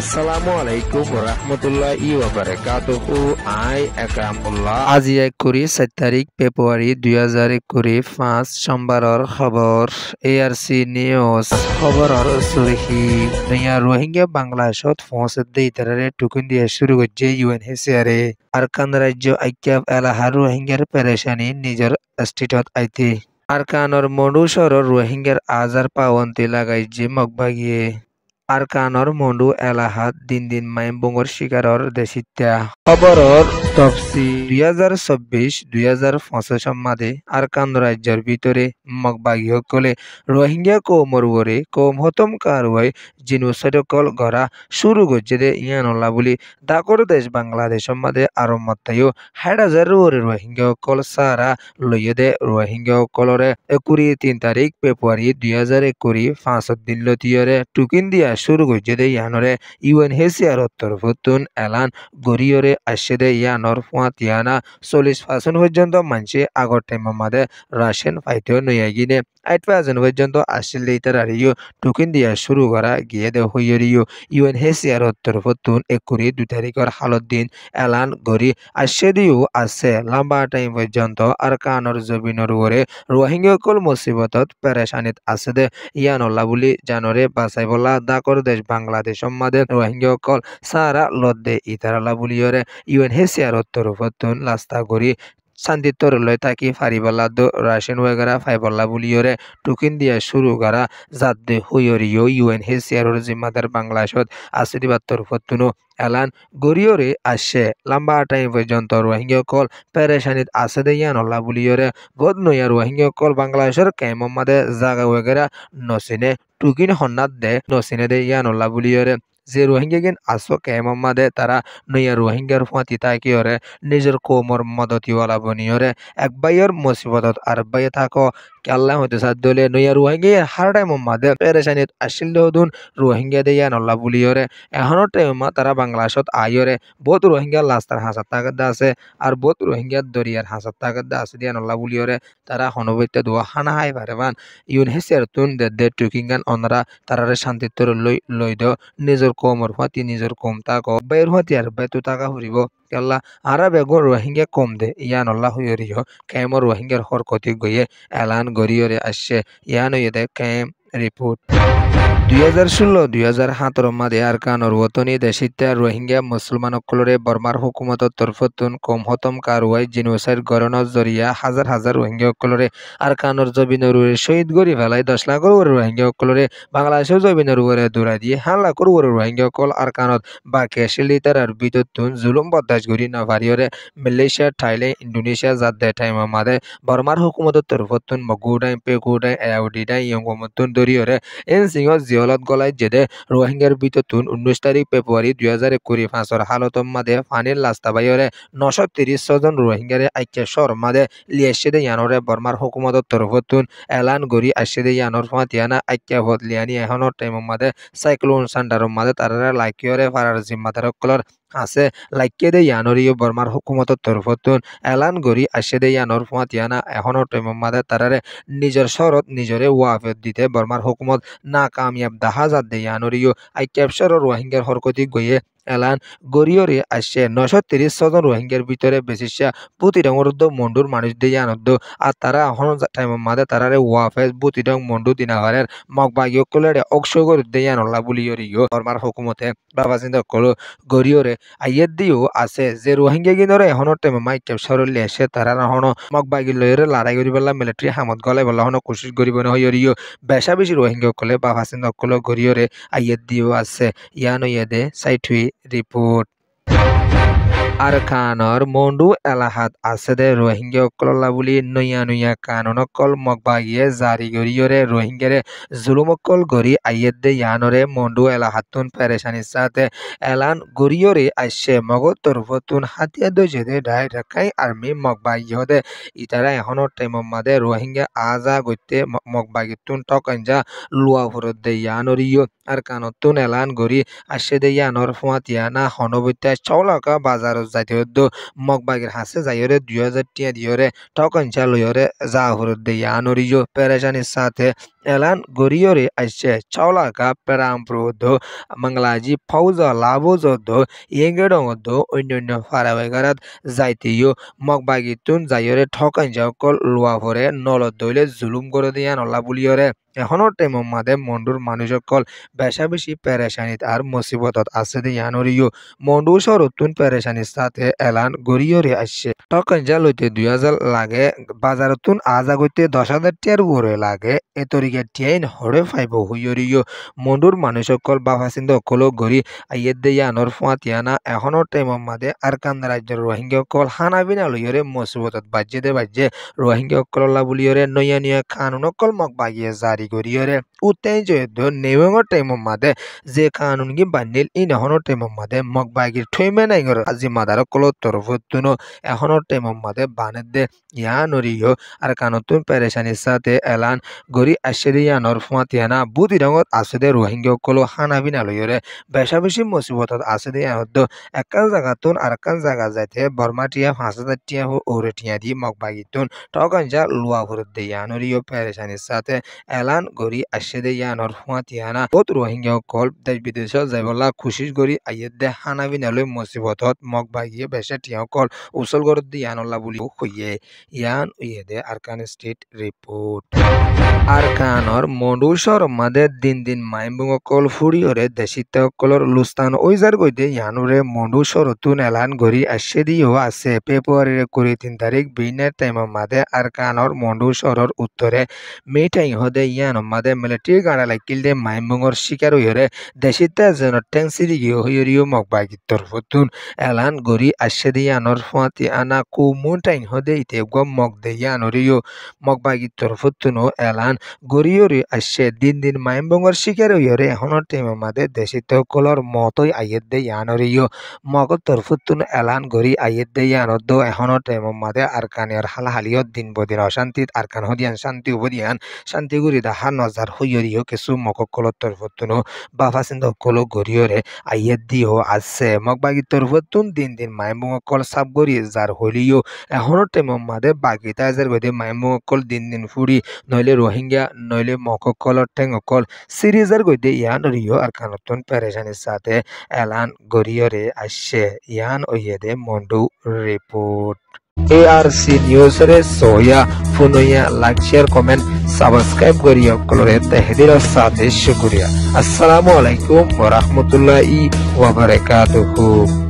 আসসালামু আলাইকুম রহমতুল্লাহি ওয়া বারাকাতুহু। আই একরামুল্লাহ। আজি 1 তারিখ ফেব্রুয়ারি 2025 সোমবাৰৰ খবৰ। ARC নিউজ খবৰৰ সুরখি নয়া রোহিঙ্গা বাংলাদেশত পৌঁছতে ইতারে টুকুন দিয়ে শুরু করছে UNHCR আরকান রাজ্য আইক্যাব এলাহার রোহিঙ্গার পেরেশানি নিজের স্টেটত আইতে আরকানর মনুষর রোহিঙ্গার আজার পাওয়ন্তি লাগাইছে মগবাগিয়ে আরকানর মন্ডু এলাহাত দিন দিন মাইম বঙ্গর শিকারর দেশিত্যা খবরর তফসি 2024-2025 সম্মাদে আরকান রাজ্যের ভিতরে মগবাগী সকলে রোহিঙ্গা কৌমর ওরে কৌম হতম কারওয়াই জিনুসাইডকল গড়া শুরু করছে দে ইয়ানল্লা বলি ডাকর দেশ বাংলাদেশ সম্মাদে আরো মতাইও 60,000 ওরে রোহিঙ্গা কল সারা লইয়ে দে রোহিঙ্গা কলরে 3 তারিখ ফেব্রুয়ারি 2021 5 দিন লতিয়রে টুকিন দিয়া শুরু করছে দে ইয়ানরে UNHCR তরফতুন এলান গরিয়রে আসছে দে ইয়ানর ফুয়াতিয়ানা 40% পর্যন্ত মানছে আগর টাইম মাদে রাশিয়ান ফাইটেও নইয়া গিনে 8% পর্যন্ত আসছিল ইতার আরিও টুকিন দিয়া শুরু করা গিয়ে দে হইয়রিও UNHCR তরফতুন 2 তারিখের হালত দিন এলান গরি আসছে দিও আছে লম্বা টাইম পর্যন্ত আর কানর জবিনর ওরে রোহিঙ্গা কল মুসিবতত পেরেশানিত আছে দে ইয়ানল্লা বলি জানরে বাসাই বলা দাকর দেশ বাংলাদেশ সম্মাদে রোহিঙ্গা কল সারা লদ্দে ইতারালা বলিয়রে UNHCR তরফতুন লাস্তা গরি শান্তিত্বর লয় থাকি ফারিবাল্লা রাশিয়ান ওয়েগারা ফাইবল্লা বলিয়রে টুকিন দিয়া শুরু করা জাদ্দে হইয়রিও UNHCR জিম্মাদার বাংলাদেশত আসিদিবার তরফতুনো এলান গরিয়রে আসছে লম্বা টাইম পর্যন্ত রোহিঙ্গা কল পেরেশানিত আছে দে ইয়ানল্লা বলিয়রে গদ নয়া রোহিঙ্গা কল বাংলাদেশের কেমমাদে জাগা ওয়েগারা নসিনে টুকিন হন্নাত দে নসিনে দে ইয়ানল্লা বলিয়রে যে রোহিঙ্গা গিন আসো কেমমাদে তারা নয়া রোহিঙ্গার ফাঁতি তাকিয়রে নিজের কোমর মদতিওয়ালা বনিয়রে এক বাইয়ের মুসিবতত আর বাইয়ে থাকো আল্লাহ হইতে সাদ্দলে নয়া রোহিঙ্গা হার টাইম মাদে পেরেশানিত আসিল দুন রোহিঙ্গা দে ইয়ানল্লা বলিয়রে এখনো টাইম তারা বাংলাদেশত আইয়রে বহুত রোহিঙ্গা লাস্তার হাসার তাগদা আছে আর বহুত রোহিঙ্গা দরিয়ার হাসার তাগদা আছে ইয়ানল্লা বলিয়রে তারা হনবৈতে দোয়া হানা হাই পারেবান UNHCR তুন দে টুকিংগান অনরা তারারে শান্তিত্বর লই দ নিজের কোমর ফাতি নিজের কম তাক বাইর ফাতি আর বেতু টাকা ফুরিব কেল্লা আরা বেগর রোহিঙ্গা কম দে ইয়ানল্লা হইয়রিও কেমর রোহিঙ্গার হরকতি গইয়ে এলান গরিয়রে আসছে ইয়ান দে কেম রিপোর্ট 2016-2017 মাদে আরকানর ওতনি দেশিত্যা রোহিঙ্গা মুসলমানসকলরে বর্মার হুকুমতর তরফতুন কম হতম কারওয়াই জিনোসাইড গরণর জরিয়া হাজার হাজার রোহিঙ্গাসকলরে আরকানর জবিনের উপরে শহীদ গরি ফেলাই 10 লাখর উপরে রোহিঙ্গাসকলরে বাংলাদেশের জবিনের উপরে দৌড়াই দিয়ে 1 লাখর উপরে রোহিঙ্গাসকল আরকানত বাকি শিলিতার আর বিদ্যুৎ জুলুম বদাস গরি না ভারিয়রে মালয়েশিয়া থাইল্যান্ড ইন্দোনেশিয়া জাদ্দে টাইম মাদে বর্মার হুকুমতর তরফতুন মগুডাই পেকুডাই এউডিডাই ইয়ংমতুন দরিয়রে এন সিংহ জিয়লত গলাই যেদে রোহিঙ্গার বিততুন 19 তারিখ ফেব্রুয়ারি 2025 হালতম মাদে ফানির লাস্তাবাইয়রে 930 জন রোহিঙ্গারে আইক্যা শহর মাদে লিয়েছে ইয়ানরে বর্মার হুকুমতর তরফতুন এলান গরি আসছে ইয়ানর ফাতিয়ানা আইক্যা ভত লিয়ানি এখনর টাইম মাদে সাইক্লোন সান্ডার মাদে তারা লাইকিয়রে ফারার জিম্মাদারকলর আছে লাইকে দে ইয়ানরিও বর্মার হুকুমতর তরফতুন এলান গরি আসছে দে ইয়ানর ফাতিয়ানা এখনর টাইম মাদে তারারে নিজের শহরত নিজরে ওয়াফেত দিতে বর্মার হুকুমত না কামিয়াব দাহাজাত দে ইয়ানরিও আই ক্যাপচার রোহিঙ্গার হরকতি গইয়ে এলান গরিয়রে আসছে 930 জন রোহিঙ্গার ভিতরে বেশিসা প্রতিরং মন্ডুর মানুষ দিয়ে আনন্দ আর তারা এখন টাইম মাদে তারারে ওয়াফেজ প্রতিরং মন্ডু দিনাহারের মগবাগীয় কলেরে অক্সগর দিয়ে আনল্লা বলিয়রিও বর্মার হুকুমতে বাবা চিন্তা করো গরিয়রে আইয়ের দিও আছে যে রোহিঙ্গা গিনরে এখনো টাইম মাই ক্যাপচার লেসে তারা এখনো মগবাগী লয়ের লড়াই করি পেলা মিলিটারি হামত গলে বলা হনো কোশিশ করিব না হইয়রিও বেশা বেশি রোহিঙ্গা কলে বাবা চিন্তা করলো গরিয়রে আইয়ের দিও আছে ইয়ানো ইয়েদে সাইটুই রিপোর্ট আরকানর মন্ডু এলাহাত আছে দে রোহিঙ্গা কল্লা বলি নয়া নয়া কানুনকল মগবাগিয়ে জারি গরিয়রে রোহিঙ্গারে জুলুমকল গরি আইয়ের দে ইয়ানরে মন্ডু এলাহাতুন পেরেশানির সাথে এলান গরিয়রে আসছে মগর তরফতুন হাতিয়া দে ডাই রাখাই আর্মি মগবাগিয়ে দে ইতারা এখনো টাইম মাদে রোহিঙ্গা আজা গইতে মগবাগিতুন টকঞ্জা লুয়া ফুরত দে ইয়ানরিও আর কানতুন এলান গরি আসছে দে ইয়ানর ফুয়াতিয়া না হনবত্যা চৌলাকা বাজার যাইতে হদ্দ মগবাগের হাসে যাইরে 2000 টিয়া দিয়রে টকনচা লইরে যা হরদ দেয়া নরিজো পেরেশানির সাথে এলান গরিয়রে আইসে চাওলাকা পেরামপ্রুদ্ধ বাংলাজি ফৌজা লাভজদ্ধ ইয়েঙ্গেডঙ্গদ্ধ অন্যান্য ফারাবেগারাত যাইতেও মগবাগিতুন যাইরে ঠকাঞ্জা কল লোয়া ভরে নলত দইলে জুলুম করে দিয়া নলা বুলিয়রে এখনৰ টাইমৰ মাদে মন্ডুৰ মানুহসকল বেশা বেশি পেরেশানিত আর মুসিবতত আছে দিয়া নরিও মন্ডু সরতুন পেরেশানির সাথে এলান গড়িয়রে আসছে টকঞ্জা লইতে 2000 লাগে বাজারতুন আজাগইতে 10,000 টিয়ার উপরে লাগে এ তরিকে টিয়াইন হরে ফাইব হইয়রিও মন্ডুর মানুষসকল বাফাসিন্দ কল গড়ি আইয়ে দিয়া নর ফাতিয়ানা এখনৰ টাইমৰ মাদে আরকান রাজ্যের রোহিঙ্গাসকল হানাবিনা লইয়রে মুসিবতত বাজ্যে রোহিঙ্গাসকল বুলিয়রে নয়া নয়া কানুনকল মগ বাগিয়ে জারি গরিয়রে উত্তেজয়দ নেওয়ার টাইমের মাদে যে কানুন কি বান্ডিল ইন এখনের টাইমের মাদে মগবাগির ঠইমে নাইগর আজি মাদার কলত তরফতুন এখনের টাইমের মাদে বানে দে ইয়া নরিও আর কানুতুন পেরেশানির সাথে এলান গরি আশেরি ইয়ানর ফাতিয়ানা বুদি রঙত আছে দে রোহিঙ্গা কলো হানাবিনা লইরে বেশা বেশি মুসিবতত আছে দে ইয়ানদ একান জায়গাতুন আর একান জায়গা যাইতে বর্মাটিয়া 5,000 টিয়া ওরে টিয়া দি মগবাগিতুন টকঞ্জা লুয়া ভরত দে ইয়ানরিও পেরেশানির সাথে এলান গরি আশেদে ইয়ানর ফাতিয়ানা বহুত রোহিঙ্গা কল দেশ বিদেশ যাইবলা খুশিস গরি আইয়ে দে হানাবিনালৈ মুসিবতত মগবাগিয়ে বেশা টিয়া কল উসল গরত দি ইয়ানল্লা বুলি কইয়ে ইয়ান উইয়ে দে আরকান স্টেট রিপোর্ট আরকানর মন্ডুসর মাদে দিন দিন মাইমবুং কল ফুরিয়রে দেশিত কলর লুস্তান ওইজার গইতে ইয়ানুরে মন্ডুসরতুন এলান গরি আসে দিও আছে ফেব্রুয়ারির 23 তারিখ বিনের টাইমের মাদে আরকানর মন্ডুসরর উত্তরে মেটাই হদে ইয়ান মাদে মিলিটারি গাড়া লাইকিল দে মাইমবুংর শিকার হইরে দেশিত যেন ট্যাংসিরি গিয়ে হইরিও মগবাগিতর ফতুন এলান গরি আসে দিয়ানর ফাতিয়ানা কুমুটাই হদে ইতে গম মগ দে ইয়ানরিও মগবাগিতর ফতুনো এলান গরিয়রে আসছে দিন দিন মাইমবঙ্গর শিকার হইরে এখনের টাইমের মাদে দেশিত কলর মতই আইয়ের দে ইয়ানরিও মগর তরফতুন এলান গরি আইয়ের দে ইয়ানদ এখনের টাইমের মাদে আরকানের হালাহালিয়ত দিন বদিন অশান্তিত আরকান হদিয়ান শান্তি উপদিয়ান শান্তি গুরি দাহা নজার হইয়রিও কিছু মকক কলর তরফতুন বাফাসিন্দ কল গরিয়রে আইয়ের দিও আছে মগবাগি তরফতুন দিন দিন মাইমবঙ্গ কল সাব গরি যার হলিও এখনের টাইমের মাদে বাকি তাজার গদে মাইমবঙ্গ কল দিন দিন ফুরি নইলে রোহিঙ্গা নইলে মককলর টেঙ্গকল সিরিজের গইতে ইয়ান রিও আর কানতুন পেরেশানির সাথে এলান গরিয়রে আসছে ইয়ান ওইয়েদে মন্ডু রিপোর্ট ARC নিউজ রে সোয়া ফুনইয়া লাইক শেয়ার কমেন্ট সাবস্ক্রাইব করিয়া কলরে তেহদির সাথে শুকরিয়া আসসালামু আলাইকুম ওয়া রাহমাতুল্লাহি ওয়া বারাকাতুহু।